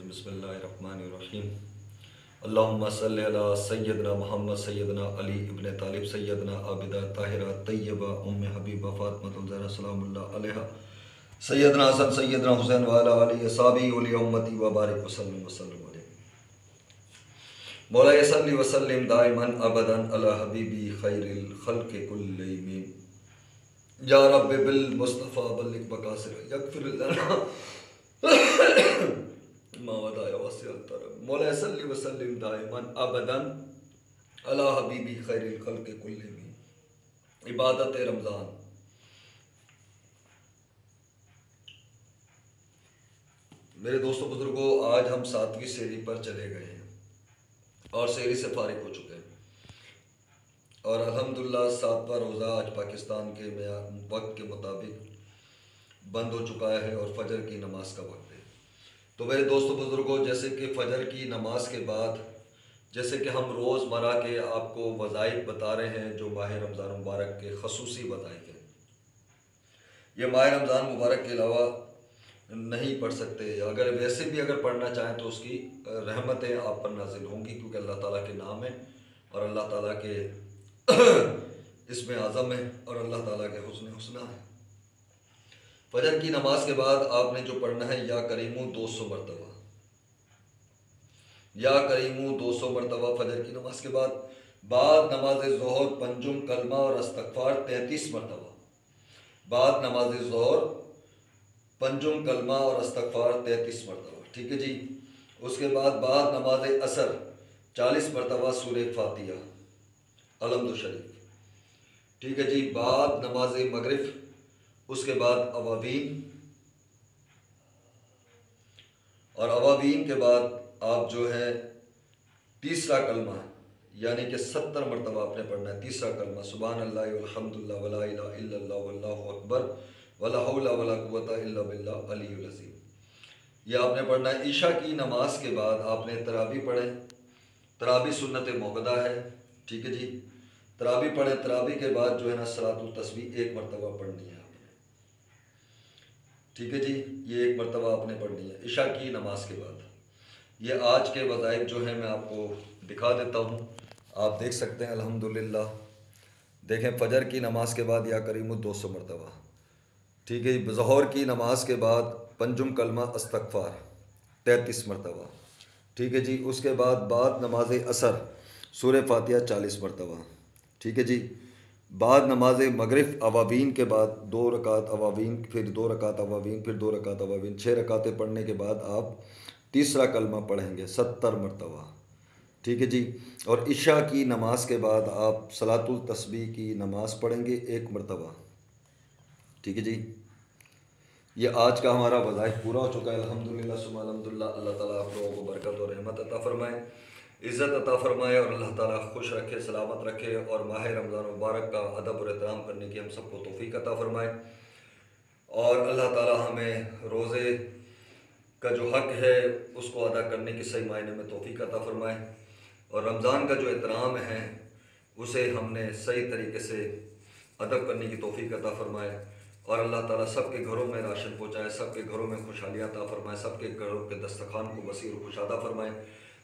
बिस्मिल्लाहिर्रहमानिर्रहीम। अल्लाहुम्मा सल्लि अला सय्यदना मुहम्मद सय्यदना अली इब्न तालिब सय्यदना आबिदा ताहिरा तय्यबा उम्मे हबीबा फातिमातुल ज़हरा सलामुल्लाह अलैहा सय्यदना हसन सय्यदना हुसैन व अला आलिहि अस्हाबी वली उम्मती व बारिक वसल्लम अलैहि। मौला सल्लि व सल्लिम दाइमन अबदन अला हबीबी खैरिल खल्क़ि कुल्लिहिम या रब्बि बिल मुस्तफ़ा बल्लिग मकासिर यगफिर लना मौला सल्लि व सल्लिम दाइमन अबदन अला हबीबी खैरिल खल्क़ि कुल्लिहिम। इबादत रमज़ान। मेरे दोस्तों बुजुर्गों, आज हम 7वीं सेरी पर चले गए हैं और सेरी से फारिग हो चुके हैं और अल्हम्दुलिल्लाह 7वां रोज़ा आज पाकिस्तान के वक्त के मुताबिक बंद हो चुका है और फजर की नमाज का वक्त है। तो मेरे दोस्तों बुजुर्गों, जैसे कि फजर की नमाज के बाद जैसे कि हम रोज़मर्रा के आपको वज़ाइफ बता रहे हैं जो माह रमज़ान मुबारक के खसूसी वज़ाइफ हैं, ये माह रमज़ान मुबारक के अलावा नहीं पढ़ सकते। अगर वैसे भी अगर पढ़ना चाहें तो उसकी रहमतें आप पर नाजिल होंगी, क्योंकि अल्लाह ताला के नाम है और अल्लाह ताला के इसमें आज़म है और अल्लाह ताला के हुस्न हुस्ना है। फजर की नमाज के बाद आपने जो पढ़ना है या करीमू 200 मरतबा, या करीमू 200 मरतबा फजर की नमाज के बाद नमाज ज़ोहर पंजुम कलमा और इस्तग़फ़ार 33 मरतबा, बाद नमाज ज़ोहर पंजुम कलमा और इस्तग़फ़ार 33 मरतबा, ठीक है जी। उसके बाद नमाज असर 40 मरतबा सूरह फातिहा अलहम्दु शरीफ, ठीक है जी। बाद नमाज मगरिब, उसके बाद अवावीन, और अवावीन के बाद आप जो है तीसरा कलमा यानी कि 70 मरतबा आपने पढ़ना है। तीसरा कलमा सुबहान अल्लाह वल्हम्दुलिल्लाह वला इलाहा इल्लल्लाह वल्लाहु अकबर वला हौला वला कुव्वता इल्ला बिल्लाह अलियुल अज़ीम, यह आपने पढ़ना है। ईशा की नमाज के बाद आपने तरावी पढ़े। तरावी सुन्नत मुअक्कदा है, ठीक है जी। तरावी पढ़े। तरावी के बाद जो है ना सलातुल तस्बीह 1 मरतबा पढ़नी है आपने, ठीक है जी। ये 1 मरतबा आपने पढ़नी है ईशा की नमाज के बाद। ये आज के वज़ाइफ जो है मैं आपको दिखा देता हूँ, आप देख सकते हैं। अल्हम्दुलिल्लाह देखें, फ़जर की नमाज के बाद या करीमु 200 मरतबा, ठीक है। ज़ोहर की नमाज के बाद पंजुम कलमा इस्तग़फ़ार 33 मरतबा, ठीक है जी। उसके बाद नमाज असर सूरह फातिहा 40 मरतबा, ठीक है जी। बाद नमाज मगरिब अवावीन के बाद 2 रकात अवावीन, फिर 2 रकात अवावीन, फिर 2 रकात अवावीन, 6 रकातें पढ़ने के बाद आप तीसरा कलमा पढ़ेंगे 70 मरतबा, ठीक है जी। और इशा की नमाज के बाद आप सलातुल तस्बीह की नमाज पढ़ेंगे 1 मरतबा, ठीक है जी। ये आज का हमारा वज़ाइफ पूरा हो चुका है। अल्हम्दुलिल्लाह सुम्मा अल्हम्दुलिल्लाह। अल्लाह ताला आप लोगों को बरकत और रहमत अता फ़रमाए, इज़्ज़त अता फ़रमाए और अल्लाह ताला खुश रखे, सलामत रखे और माह रमज़ान मुबारक का अदब और एहतराम करने की हम सबको तौफ़ीक अता फ़रमाए। और अल्लाह ताला हमें रोज़े का जो हक़ है उसको अदा करने की सही मायने में तौफ़ीक अता फ़रमाए और रमज़ान का जो एहतराम है उसे हमने सही तरीके से अदब करने की तौफ़ीक अता फ़रमाए। और अल्लाह ताला सबके घरों में राशन पहुँचाए, सबके घरों में खुशहालियाँ अता फ़रमाए, सबके घरों के दस्तरख़्वान को वसी और कुशादा फ़रमाए,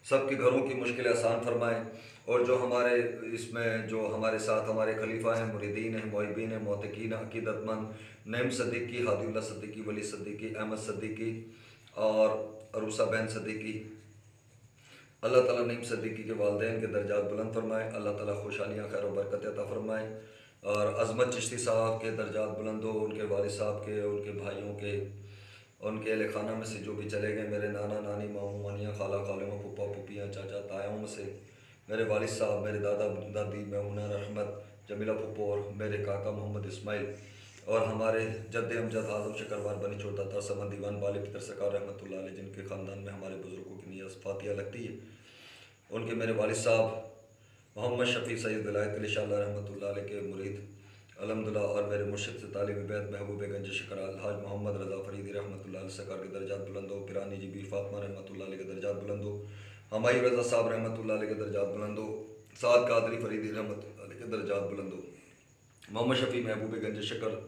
सबके घरों की मुश्किलें आसान फ़रमाए। और जो हमारे इसमें जो हमारे साथ हमारे खलीफा हैं, मुरीदीन हैं, मुहिब्बीन हैं, मोतकीन, अक़ीदतमंद, नईम सद्दीक़ी, हादीउल्लाह सद्दीक़ी, वली सद्दीक़ी, अहमद सद्दीक़ी और अरूसा बहन सद्दीक़ी, अल्लाह ताला नईम सद्दीक़ी के वालिदैन के दर्जात बुलंद फ़रमाए। अल्लाह ताला खुशहालियाँ, खैर और बरकत अता फ़रमाए और अज़मत चिश्ती साहब के दर्जात बुलंद हो, उनके वालिद साहब के, उनके भाइयों के, उनके अहले खाना में से जो भी चले गए, मेरे नाना नानी, मामू मामियाँ, खाला खालमा, फूफा फूफियाँ, चाचा तायाओं में से मेरे वालिद साहब, मेरे दादा दादी, मैमुना रहमत, जमीला फूफो और मेरे काका मोहम्मद इस्माइल और हमारे जद्द अमजद आज़म शकरवार बनी चौदाता समद दीवान बाली फितर सरकार रहमतुल्लाह अलैह, जिनके ख़ानदान में हमारे बुज़ुर्गों की नियत फातिहा लगती है, उनके मेरे वालिद साहब मोहम्मद शफ़ी सैयद विलायत अली शाह रहमतुल्लाह अलैह के मुरीद अल्हम्दुलिल्लाह और मेरे मुर्शिद से तालिब बैत महबूब गंज शकर अलहाज मोहम्मद रज़ा फ़रीदी रहमतुल्लाह अलैह सरकार के दर्जात बुलंद हो, पिरानी जी बी फ़ातिमा रहमतुल्लाह अलैह के दर्जात बुलंद हो, हमायूं रज़ा साहब रहमतुल्लाह अलैह के दर्जात बुलंद हो, साद कादरी फ़रीदी रहमतुल्लाह अलैह के दर्जात बुलंद हो, मोहम्मद शफ़ी महबूब गंज शकर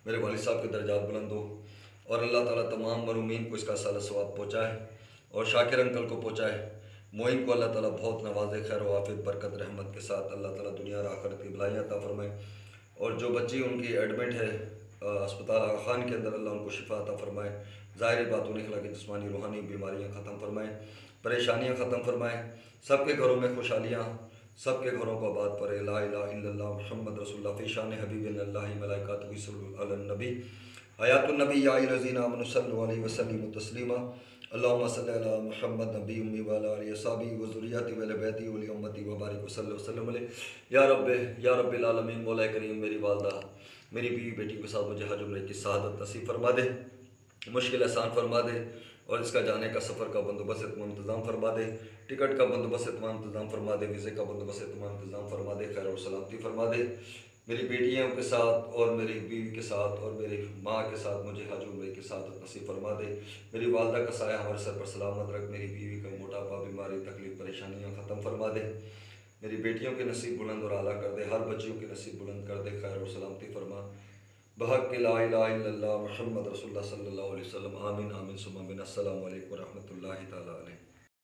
मेरे वालिद साहब के दर्जात बुलंद हो और अल्लाह ताला तमाम मरूमीन को इसका साल सवाब पहुँचाए। और शाकिर अंकल को पहुँचाए। मोइन को अल्लाह ताला बहुत नवाजे, खैर वाफिद बरकत रहमत के साथ अल्लाह ताला दुनिया और आखिरत की भलाइयाँ अता फरमाए। और जो बच्ची उनकी एडमिट है अस्पताल आगा खान के अंदर, अल्लाह उनको शिफा अता फरमाए। ज़ाहिर बात उन्हें खिला कि जिस्मानी रूहानी बीमारियाँ ख़त्म फरमाए, परेशानियाँ ख़त्म फरमाए, सबके घरों में खुशहालियाँ, सबके घरों को आबाद पर। ला इलाहा इल्लल्लाह मुहम्मद रसूलुल्लाह फ़ी शान हबीबिल्लाहि मलाइकातुहु युसल्लूना अलन नबी हयातुन नबी या अय्युहल्लज़ीना आमनु सल्लु अलैहि व सल्लिमु तस्लीमा। अल्लाहुम्मा सल्लि अला मुहम्मद नबी उम्मी व अला आलिहि वसहबिहि व ज़ुर्रिय्यति व अहलि बैति व अली उम्मती व बारिक वसल्लम वसल्लम अलैहि। या रब्बिल आलमीन, मौला करीम मेरी वालदा मेरी बीवी बेटी के साथ मुझे हज उम्रे की सआदत नसीब फरमा दे, मुश्किल आसान फरमा दे, और इसका जाने का सफ़र का बंदोबस्त इत्माम इंतज़ाम फरमा दे, टिकट का बंदोबस्त इत्माम इंतज़ाम फरमा दे, वीज़े का बंदोबस्त इत्माम इंतज़ाम फरमा दे, खैर और सलामती फरमा दे। मेरी बेटियों के साथ और मेरी बीवी के साथ और मेरी माँ के साथ मुझे हज उम्रे की सआदत नसीब फरमा दे। मेरी वालदा का साया हमारे सर पर सलामत रख। मेरी बीवी का मोटापा, बीमारी, तकलीफ़, परेशानियाँ ख़त्म फरमा दे। मेरी बेटियों के नसीब बुलंद और आला कर दे, हर बच्चियों के नसीब बुलंद कर दे, खैर और सलामती फरमा। बहक़ ला इलाहा इल्लल्लाह मुहम्मद रसूलुल्लाह सल्लल्लाहु अलैहि वसल्लम। आमीन आमीन सुम्मा आमीन। अस्सलामु अलैकुम व रहमतुल्लाहि तआला अलैहि।